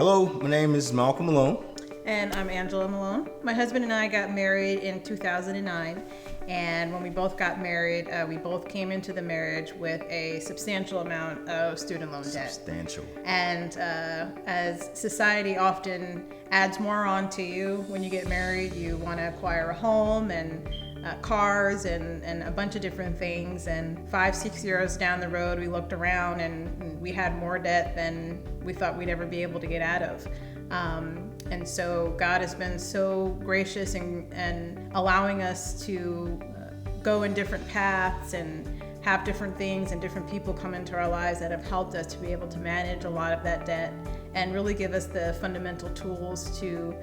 Hello, my name is Malone. And I'm Angela Malone. My husband and I got married in 2009. And when we both got married, we both came into the marriage with a substantial amount of student loan debt. Substantial. And as society often adds more on to you when you get married, you want to acquire a home and cars and a bunch of different things. And 5-6 years down the road, we looked around and we had more debt than we thought we'd ever be able to get out of. And so God has been so gracious and allowing us to go in different paths and have different things and different people come into our lives that have helped us to be able to manage a lot of that debt and really give us the fundamental tools to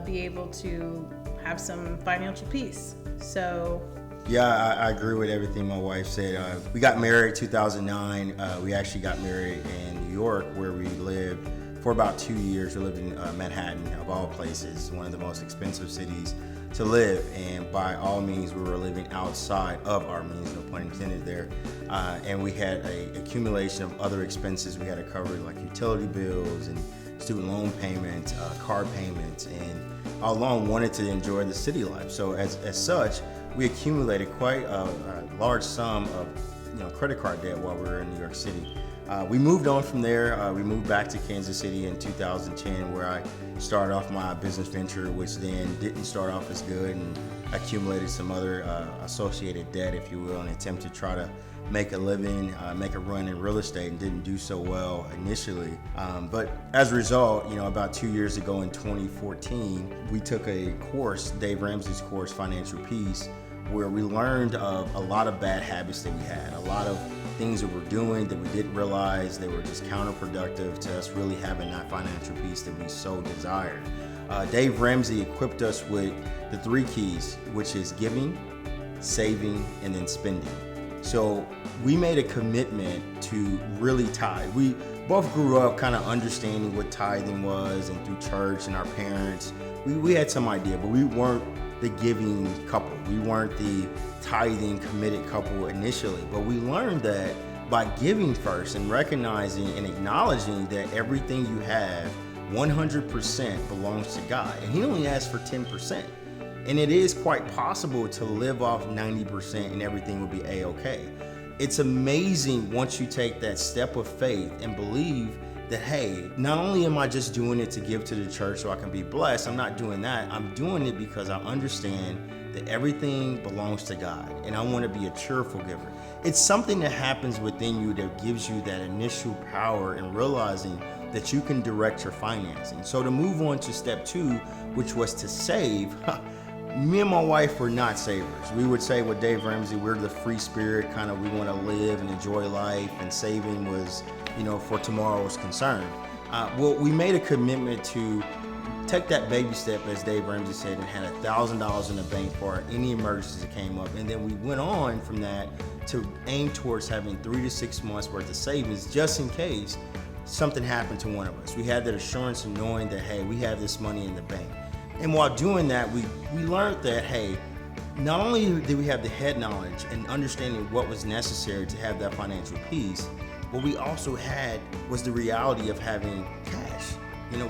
be able to have some financial peace. So Yeah, I agree with everything my wife said. We got married 2009. We actually got married in New York, where we lived for about 2 years. We lived in Manhattan, of all places, one of the most expensive cities to live. And by all means, we were living outside of our means, no pun intended there. And we had an accumulation of other expenses we had to cover, like utility bills and student loan payments, car payments, and all along wanted to enjoy the city life. So as such, we accumulated quite a large sum of credit card debt while we were in New York City. We moved on from there. We moved back to Kansas City in 2010, where I started off my business venture, which then didn't start off as good, and accumulated some other associated debt, if you will, in an attempt to try to make a living, make a run in real estate, and didn't do so well initially. But as a result, about 2 years ago in 2014, we took a course, Dave Ramsey's course, Financial Peace, where we learned of a lot of bad habits that we had, a lot of things that we're doing that we didn't realize they were just counterproductive to us really having that financial peace that we so desired. Dave Ramsey equipped us with the 3 keys, which is giving, saving, and then spending. So we made a commitment to really tithe. We both grew up kind of understanding what tithing was, and through church and our parents, we had some idea, but we weren't the giving couple. We weren't the tithing committed couple initially, but we learned that by giving first and recognizing and acknowledging that everything you have 100% belongs to God, and He only asks for 10%. And it is quite possible to live off 90% and everything will be a-okay. It's amazing once you take that step of faith and believe that, hey, not only am I just doing it to give to the church so I can be blessed, I'm not doing that. I'm doing it because I understand that everything belongs to God, and I want to be a cheerful giver. It's something that happens within you that gives you that initial power in realizing that you can direct your financing. So to move on to step 2, which was to save, me and my wife were not savers. We would say with Dave Ramsey, we're the free spirit, kind of we want to live and enjoy life, and saving was, for tomorrow's concern. Well, we made a commitment to take that baby step, as Dave Ramsey said, and had $1,000 in the bank for any emergencies that came up. And then we went on from that to aim towards having 3 to 6 months worth of savings, just in case something happened to one of us. We had that assurance of knowing that, hey, we have this money in the bank. And while doing that, we learned that, hey, not only did we have the head knowledge and understanding what was necessary to have that financial peace, what we also had was the reality of having cash.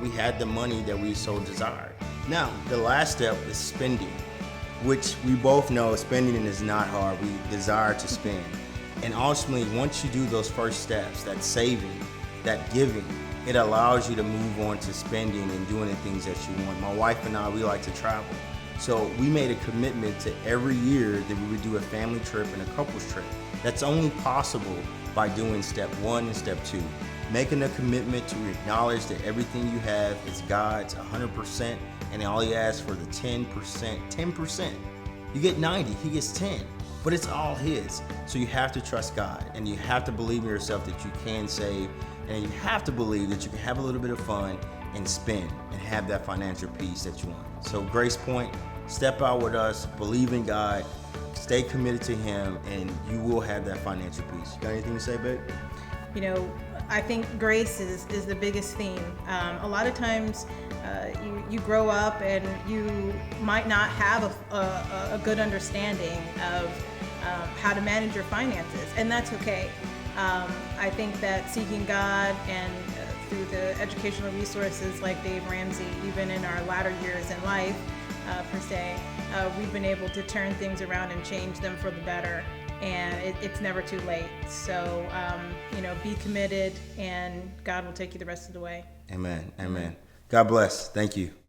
We had the money that we so desired. Now, the last step is spending, which we both know spending is not hard. We desire to spend. And ultimately, once you do those first steps, that saving, that giving, it allows you to move on to spending and doing the things that you want. My wife and I, we like to travel. So we made a commitment to every year that we would do a family trip and a couples trip. That's only possible by doing step 1 and step 2. Making a commitment to acknowledge that everything you have is God's 100%, and all He asks for the 10%. You get 90, He gets 10, but it's all His. So you have to trust God, and you have to believe in yourself that you can save, and you have to believe that you can have a little bit of fun and spend and have that financial peace that you want. So Grace Point, step out with us, believe in God, stay committed to Him, and you will have that financial peace. You got anything to say, babe? I think grace is the biggest theme. A lot of times you grow up and you might not have a good understanding of how to manage your finances, and that's okay. I think that seeking God and through the educational resources like Dave Ramsey, even in our latter years in life, per se, we've been able to turn things around and change them for the better. And it's never too late. So, be committed, and God will take you the rest of the way. Amen. Amen. God bless. Thank you.